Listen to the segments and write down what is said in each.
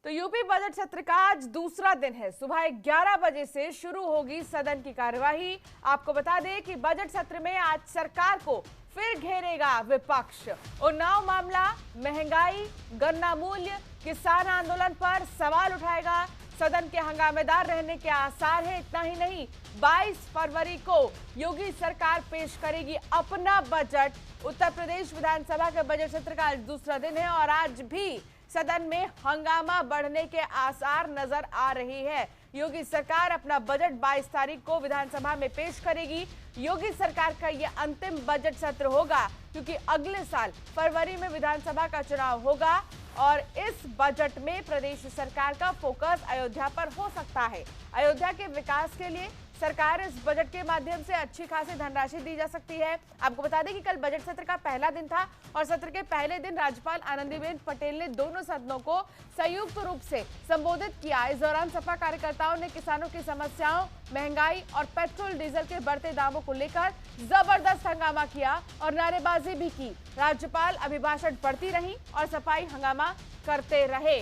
तो UP budget सत्र का आज दूसरा दिन है। सुबह 11 बजे से शुरू होगी सदन की कार्यवाही। आपको बता दें कि बजट सत्र में आज सरकार को फिर घेरेगा विपक्ष। उन्नाव मामला, महंगाई, गन्ना मूल्य, किसान आंदोलन पर सवाल उठाएगा। सदन के हंगामेदार रहने के आसार हैं। इतना ही नहीं, 22 फरवरी को योगी सरकार पेश करेगी अपना बजट। उत्तर प्रदेश विधानसभा के बजट सत्र का आज दूसरा दिन है और आज भी सदन में हंगामा बढ़ने के आसार नजर आ रही है। योगी सरकार अपना बजट 22 तारीख को विधानसभा में पेश करेगी। योगी सरकार का यह अंतिम बजट सत्र होगा क्योंकि अगले साल फरवरी में विधानसभा का चुनाव होगा और इस बजट में प्रदेश सरकार का फोकस अयोध्या पर हो सकता है। अयोध्या के विकास के लिए सरकार इस बजट के माध्यम से अच्छी खासी धनराशि दी जा सकती है। आपको बता दें कि कल बजट सत्र का पहला दिन था और सत्र के पहले दिन राज्यपाल आनंदीबेन पटेल ने दोनों सदनों को संयुक्त रूप से संबोधित किया। इस दौरान सपा कार्यकर्ताओं ने किसानों की समस्याओं, महंगाई और पेट्रोल डीजल के बढ़ते दामों को लेकर जबरदस्त हंगामा किया और नारेबाजी भी की। राज्यपाल अभिभाषण पढ़ती रही और सफाई हंगामा करते रहे।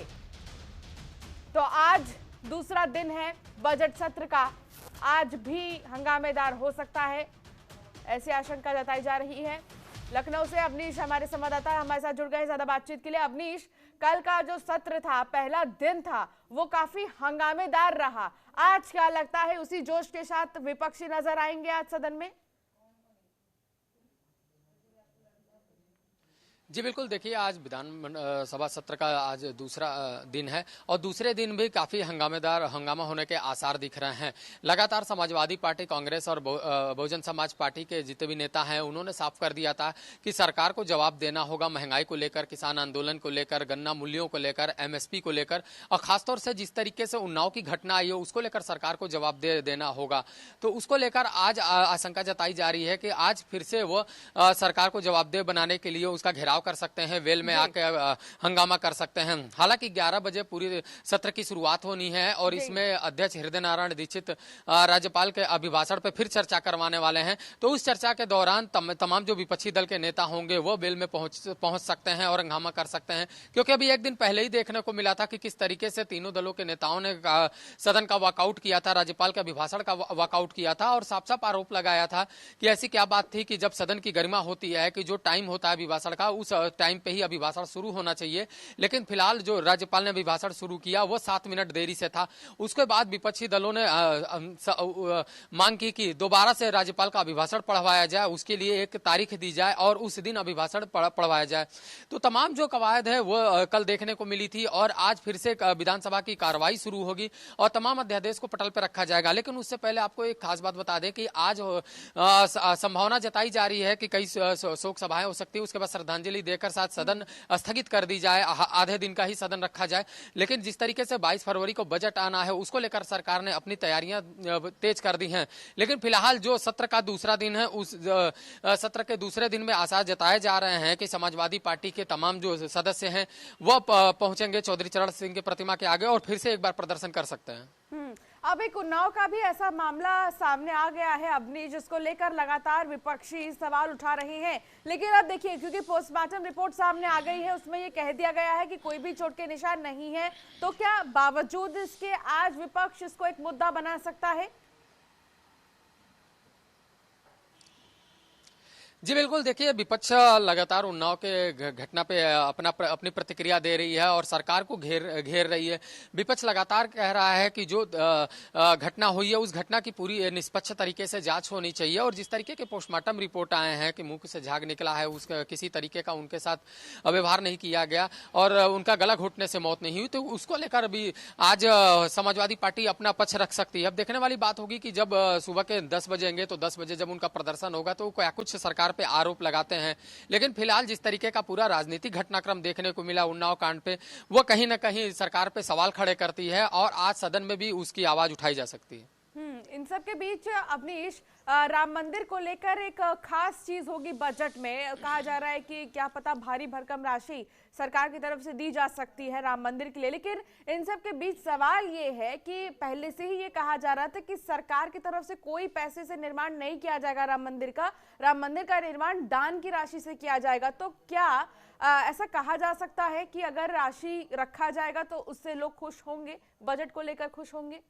तो आज दूसरा दिन है बजट सत्र का। आज भी हंगामेदार हो सकता है, ऐसी आशंका जताई जा रही है। लखनऊ से अवनीश हमारे संवाददाता हमारे साथ जुड़ गए ज्यादा बातचीत के लिए। अवनीश, कल का जो सत्र था, पहला दिन था, वो काफी हंगामेदार रहा। आज क्या लगता है उसी जोश के साथ विपक्षी नजर आएंगे आज सदन में? जी बिल्कुल, देखिए आज विधान सभा सत्र का आज दूसरा दिन है और दूसरे दिन भी काफी हंगामा होने के आसार दिख रहे हैं। लगातार समाजवादी पार्टी, कांग्रेस और बहुजन समाज पार्टी के जितने भी नेता हैं उन्होंने साफ कर दिया था कि सरकार को जवाब देना होगा महंगाई को लेकर, किसान आंदोलन को लेकर, गन्ना मूल्यों को लेकर, एमएसपी को लेकर और खासतौर से जिस तरीके से उन्नाव की घटना आई है उसको लेकर सरकार को जवाब देना होगा। तो उसको लेकर आज आशंका जताई जा रही है कि आज फिर से वो सरकार को जवाबदेह बनाने के लिए उसका घेराव कर सकते हैं, वेल में आके हंगामा कर सकते हैं। हालांकि 11 बजे पूरी सत्र की शुरुआत होनी है और इसमें अध्यक्ष हृदय नारायण दीक्षित राज्यपाल के अभिभाषण पर फिर चर्चा करवाने वाले हैं। तो उस चर्चा के दौरान तमाम जो विपक्षी दल के नेता होंगे वो वेल में पहुंच सकते हैं और हंगामा कर सकते हैं, क्योंकि अभी एक दिन पहले ही देखने को मिला था कि किस तरीके से तीनों दलों के नेताओं ने सदन का वॉकआउट किया था, राज्यपाल के अभिभाषण का वॉकआउट किया था और साफ साफ आरोप लगाया था कि ऐसी क्या बात थी कि जब सदन की गरिमा होती है कि जो टाइम होता है अभिभाषण का उस टाइम पे ही अभिभाषण शुरू होना चाहिए, लेकिन फिलहाल जो राज्यपाल ने अभिभाषण शुरू किया वो 7 मिनट देरी से था। उसके बाद विपक्षी दलों ने मांग की कि दोबारा से राज्यपाल का अभिभाषण पढ़वाया जाए, उसके लिए एक तारीख दी जाए और उस दिन अभिभाषण पढ़वाया जाए। तो तमाम जो कवायद है वो कल देखने को मिली थी और आज फिर से विधानसभा की कार्रवाई शुरू होगी और तमाम अध्यादेश को पटल पर रखा जाएगा। लेकिन उससे पहले आपको एक खास बात बता दें कि आज संभावना जताई जा रही है कि कई शोक सभाएं हो सकती है, उसके बाद श्रद्धांजलि देकर साथ सदन स्थगित कर दी जाए, आधे दिन का ही सदन रखा जाए। लेकिन जिस तरीके से 22 फरवरी को बजट आना है उसको लेकर सरकार ने अपनी तैयारियां तेज कर दी हैं। लेकिन फिलहाल जो सत्र का दूसरा दिन है उस सत्र के दूसरे दिन में आसार जताए जा रहे हैं कि समाजवादी पार्टी के तमाम जो सदस्य हैं वो पहुंचेंगे चौधरी चरण सिंह की प्रतिमा के आगे और फिर से एक बार प्रदर्शन कर सकते हैं। अब एक उन्नाव का भी ऐसा मामला सामने आ गया है अपनी, जिसको लेकर लगातार विपक्षी सवाल उठा रहे हैं। लेकिन अब देखिए, क्योंकि पोस्टमार्टम रिपोर्ट सामने आ गई है, उसमें ये कह दिया गया है कि कोई भी चोट के निशान नहीं है, तो क्या बावजूद इसके आज विपक्ष इसको एक मुद्दा बना सकता है? जी बिल्कुल, देखिए विपक्ष लगातार उन्नाव के घटना पे अपनी प्रतिक्रिया दे रही है और सरकार को घेर रही है। विपक्ष लगातार कह रहा है कि जो घटना हुई है उस घटना की पूरी निष्पक्ष तरीके से जांच होनी चाहिए और जिस तरीके के पोस्टमार्टम रिपोर्ट आए हैं कि मुंह से झाग निकला है, उसका किसी तरीके का उनके साथ व्यवहार नहीं किया गया और उनका गला घुटने से मौत नहीं हुई, तो उसको लेकर अभी आज समाजवादी पार्टी अपना पक्ष रख सकती है। अब देखने वाली बात होगी कि जब सुबह के 10 बजेंगे तो 10 बजे जब उनका प्रदर्शन होगा तो क्या कुछ सरकार पे आरोप लगाते हैं। लेकिन फिलहाल जिस तरीके का पूरा राजनीतिक घटनाक्रम देखने को मिला उन्नाव कांड पे, वो कहीं ना कहीं सरकार पे सवाल खड़े करती है और आज सदन में भी उसकी आवाज उठाई जा सकती है। इन सब के बीच अवनीश, राम मंदिर को लेकर एक खास चीज होगी बजट में। कहा जा रहा है कि क्या पता भारी भरकम राशि सरकार की तरफ से दी जा सकती है राम मंदिर के लिए। लेकिन इन सब के बीच सवाल ये है कि पहले से ही ये कहा जा रहा था कि सरकार की तरफ से कोई पैसे से निर्माण नहीं किया जाएगा राम मंदिर का। राम मंदिर का निर्माण दान की राशि से किया जाएगा। तो क्या ऐसा कहा जा सकता है कि अगर राशि रखा जाएगा तो उससे लोग खुश होंगे, बजट को लेकर खुश होंगे?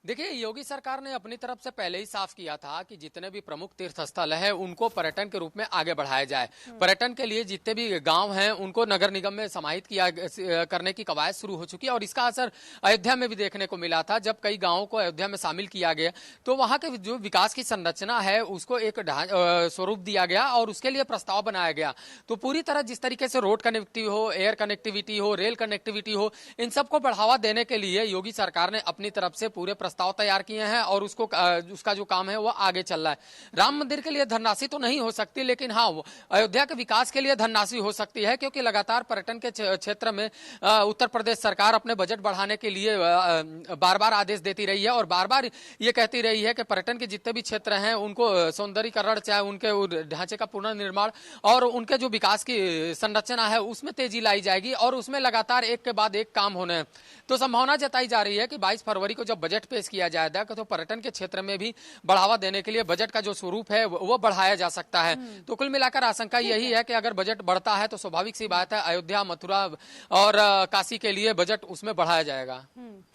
देखिए, योगी सरकार ने अपनी तरफ से पहले ही साफ किया था कि जितने भी प्रमुख तीर्थ स्थल है उनको पर्यटन के रूप में आगे बढ़ाया जाए। पर्यटन के लिए जितने भी गांव हैं उनको नगर निगम में समाहित करने की कवायद शुरू हो चुकी है और इसका असर अयोध्या में भी देखने को मिला था। जब कई गांवों को अयोध्या में शामिल किया गया तो वहां के जो विकास की संरचना है उसको एक स्वरूप दिया गया और उसके लिए प्रस्ताव बनाया गया। तो पूरी तरह जिस तरीके से रोड कनेक्टिविटी हो, एयर कनेक्टिविटी हो, रेल कनेक्टिविटी हो, इन सबको बढ़ावा देने के लिए योगी सरकार ने अपनी तरफ से पूरे प्रस्ताव तैयार किए हैं और उसका जो काम है वो आगे चल रहा है। राम मंदिर के लिए धनराशि तो नहीं हो सकती, लेकिन हाँ अयोध्या के विकास के लिए धनराशि हो सकती है, क्योंकि लगातार पर्यटन के क्षेत्र में उत्तर प्रदेश सरकार अपने बजट बढ़ाने के लिए बार बार आदेश देती रही है और बार बार ये कहती रही है कि पर्यटन के जितने भी क्षेत्र हैं उनको सौंदर्यीकरण, चाहे उनके ढांचे का पुनर्निर्माण और उनके जो विकास की संरचना है उसमें तेजी लाई जाएगी और उसमें लगातार एक के बाद एक काम होने हैं। तो संभावना जताई जा रही है कि 22 फरवरी को जब बजट पेश किया जाएगा तो पर्यटन के क्षेत्र में भी बढ़ावा देने के लिए बजट का जो स्वरूप है वो बढ़ाया जा सकता है। तो कुल मिलाकर आशंका यही है कि अगर बजट बढ़ता है तो स्वाभाविक सी बात है अयोध्या, मथुरा और काशी के लिए बजट उसमें बढ़ाया जाएगा।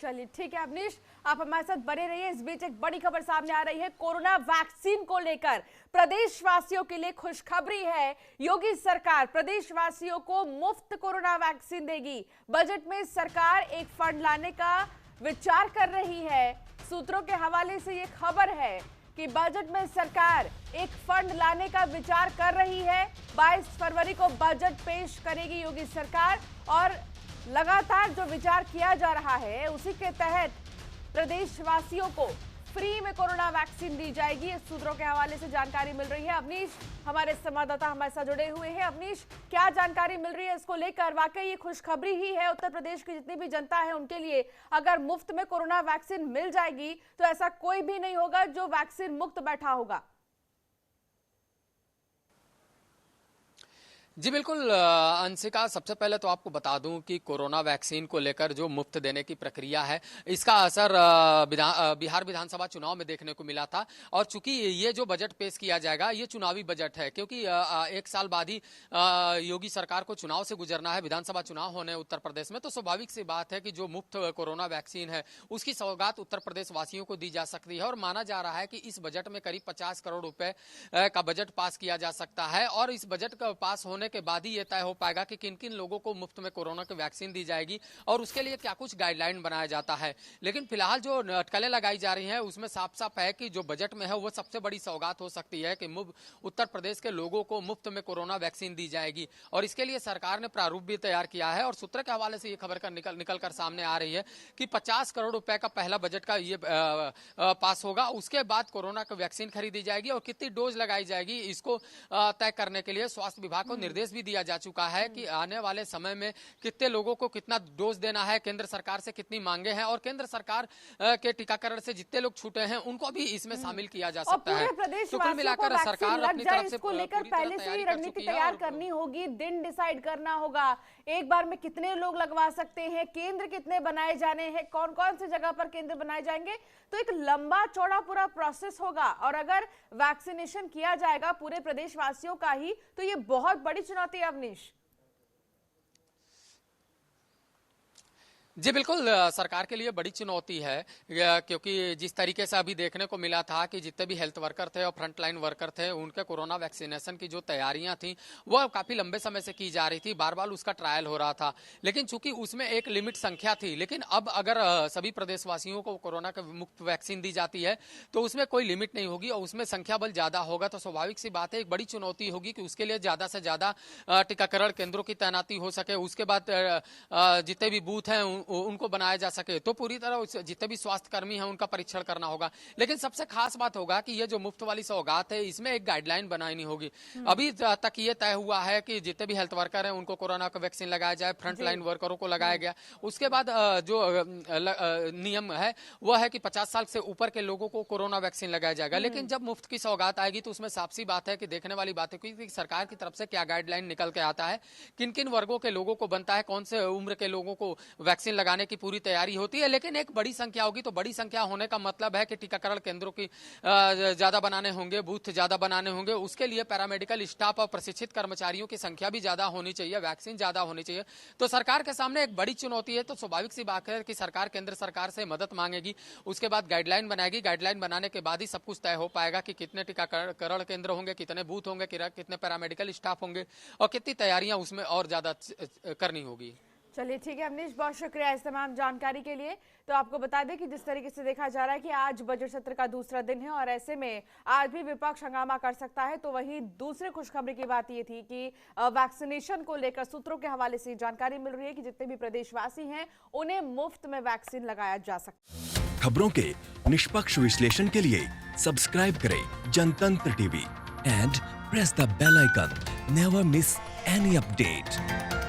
चलिए ठीक है अवनीश, आप हमारे साथ बने रहिए। इस बीच एक बड़ी खबर सामने आ रही है कोरोना वैक्सीन को लेकर। प्रदेशवासियों के लिए खुशखबरी है, योगी सरकार प्रदेशवासियों को मुफ्त कोरोना वैक्सीन देगी। बजट में सरकार एक फंड लाने का विचार कर रही है। सूत्रों के हवाले से ये खबर है कि बजट में सरकार एक फंड लाने का विचार कर रही है। 22 फरवरी को बजट पेश करेगी योगी सरकार और लगातार जो विचार किया जा रहा है उसी के तहत प्रदेशवासियों को फ्री में कोरोना वैक्सीन दी जाएगी। इस सूत्रों के हवाले से जानकारी मिल रही है। अवनीश हमारे संवाददाता हमारे साथ जुड़े हुए हैं। अवनीश, क्या जानकारी मिल रही है इसको लेकर? वाकई ये खुशखबरी ही है उत्तर प्रदेश की जितनी भी जनता है उनके लिए। अगर मुफ्त में कोरोना वैक्सीन मिल जाएगी तो ऐसा कोई भी नहीं होगा जो वैक्सीन मुक्त बैठा होगा। जी बिल्कुल अंशिका, सबसे पहले तो आपको बता दूं कि कोरोना वैक्सीन को लेकर जो मुफ्त देने की प्रक्रिया है इसका असर बिहार विधानसभा चुनाव में देखने को मिला था और चूंकि ये जो बजट पेश किया जाएगा ये चुनावी बजट है, क्योंकि एक साल बाद ही योगी सरकार को चुनाव से गुजरना है, विधानसभा चुनाव होने उत्तर प्रदेश में। तो स्वाभाविक सी बात है कि जो मुफ्त कोरोना वैक्सीन है उसकी सौगात उत्तर प्रदेश वासियों को दी जा सकती है और माना जा रहा है कि इस बजट में करीब 50 करोड़ रुपए का बजट पास किया जा सकता है और इस बजट का पास होने के बाद ही यह तय हो पाएगा कि किन किन लोगों को मुफ्त में कोरोना की वैक्सीन दी जाएगी और उसके लिए क्या कुछ गाइडलाइन बनाया जाता है। लेकिन फिलहाल जो अटकलें लगाई जा रही हैं उसमें साफ साफ है कि जो बजट में है वो सबसे बड़ी सौगात हो सकती है कि उत्तर प्रदेश के लोगों को मुफ्त में कोरोना वैक्सीन दी जाएगी और इसके लिए सरकार ने प्रारूप भी तैयार किया है। और सूत्र के हवाले से ये खबर निकल कर सामने आ रही है कि 50 करोड़ रुपए का पहला बजट का ये पास होगा, उसके बाद कोरोना की वैक्सीन खरीदी जाएगी और कितनी डोज लगाई जाएगी इसको तय करने के लिए स्वास्थ्य विभाग को निर्देश भी दिया जा चुका है कि आने वाले समय में कितने लोगों को कितना डोज देना है, केंद्र सरकार से कितनी मांगे हैं और केंद्र सरकार के टीकाकरण से जितने लोग छूटे हैं उनको भी इसमें शामिल किया जा सकता है। तो कुल मिलाकर सरकार अपनी तरफ से इसको लेकर पहले से ही रणनीति तैयार करनी होगी, दिन डिसाइड करना होगा एक बार में कितने लोग लगवा सकते हैं, केंद्र कितने बनाए जाने हैं, कौन कौन सी जगह पर केंद्र बनाए जाएंगे। तो एक लंबा चौड़ा पूरा प्रोसेस होगा और अगर वैक्सीनेशन किया जाएगा पूरे प्रदेशवासियों का ही तो ये बहुत बड़ी चुनौती है अवनीश। जी बिल्कुल, सरकार के लिए बड़ी चुनौती है क्योंकि जिस तरीके से अभी देखने को मिला था कि जितने भी हेल्थ वर्कर थे और फ्रंटलाइन वर्कर थे उनके कोरोना वैक्सीनेशन की जो तैयारियां थी वो काफी लंबे समय से की जा रही थी, बार बार उसका ट्रायल हो रहा था, लेकिन चूंकि उसमें एक लिमिट संख्या थी। लेकिन अब अगर सभी प्रदेशवासियों को कोरोना का मुफ्त वैक्सीन दी जाती है तो उसमें कोई लिमिट नहीं होगी और उसमें संख्या बल ज्यादा होगा। तो स्वाभाविक सी बात है एक बड़ी चुनौती होगी कि उसके लिए ज्यादा से ज्यादा टीकाकरण केंद्रों की तैनाती हो सके, उसके बाद जितने भी बूथ हैं उनको बनाया जा सके, तो पूरी तरह जितने भी स्वास्थ्य कर्मी हैं उनका परीक्षण करना होगा। लेकिन सबसे खास बात होगा कि ये जो मुफ्त वाली सौगात है इसमें एक गाइडलाइन बनानी होगी। अभी तक ये तय हुआ है कि जितने भी हेल्थ वर्कर हैं उनको कोरोना का वैक्सीन लगाया जाए, फ्रंट लाइन वर्करों को लगाया गया। उसके बाद जो नियम है वो है कि 50 साल से ऊपर के लोगों को कोरोना वैक्सीन लगाया जाएगा। लेकिन जब मुफ्त की सौगात आएगी तो उसमें साफ सी बात है कि देखने वाली बात है कि सरकार की तरफ से क्या गाइडलाइन निकल के आता है, किन किन वर्गों के लोगों को बनता है, कौन से उम्र के लोगों को वैक्सीन वैक्सीन लगाने की पूरी तैयारी होती है, लेकिन एक बड़ी संख्या होगी तो बड़ी संख्या होने का मतलब है कि टीकाकरण केंद्रों की ज्यादा बनाने होंगे, बूथ ज्यादा बनाने होंगे, उसके लिए पैरामेडिकल स्टाफ और प्रशिक्षित कर्मचारियों की संख्या भी ज्यादा होनी चाहिए, वैक्सीन ज्यादा होनी चाहिए। तो सरकार के सामने एक बड़ी चुनौती है। तो स्वाभाविक सी बात है कि सरकार केंद्र सरकार से मदद मांगेगी, उसके बाद गाइडलाइन बनाएगी, गाइडलाइन बनाने के बाद ही सब कुछ तय हो पाएगा कि कितने टीकाकरण केंद्र होंगे, कितने बूथ होंगे, कितने पैरामेडिकल स्टाफ होंगे और कितनी तैयारियां उसमें और ज्यादा करनी होगी। चलिए ठीक है अमनीश, बहुत शुक्रिया इस तमाम जानकारी के लिए। तो आपको बता दें कि जिस तरीके से देखा जा रहा है कि आज बजट सत्र का दूसरा दिन है और ऐसे में आज भी विपक्ष हंगामा कर सकता है। तो वहीं दूसरी खुशखबरी की बात ये थी कि वैक्सीनेशन को लेकर सूत्रों के हवाले से जानकारी मिल रही है कि जितने भी प्रदेशवासी हैं उन्हें मुफ्त में वैक्सीन लगाया जा सकता है। खबरों के निष्पक्ष विश्लेषण के लिए सब्सक्राइब करें Jantantra TV and press the bell icon. Never miss any update.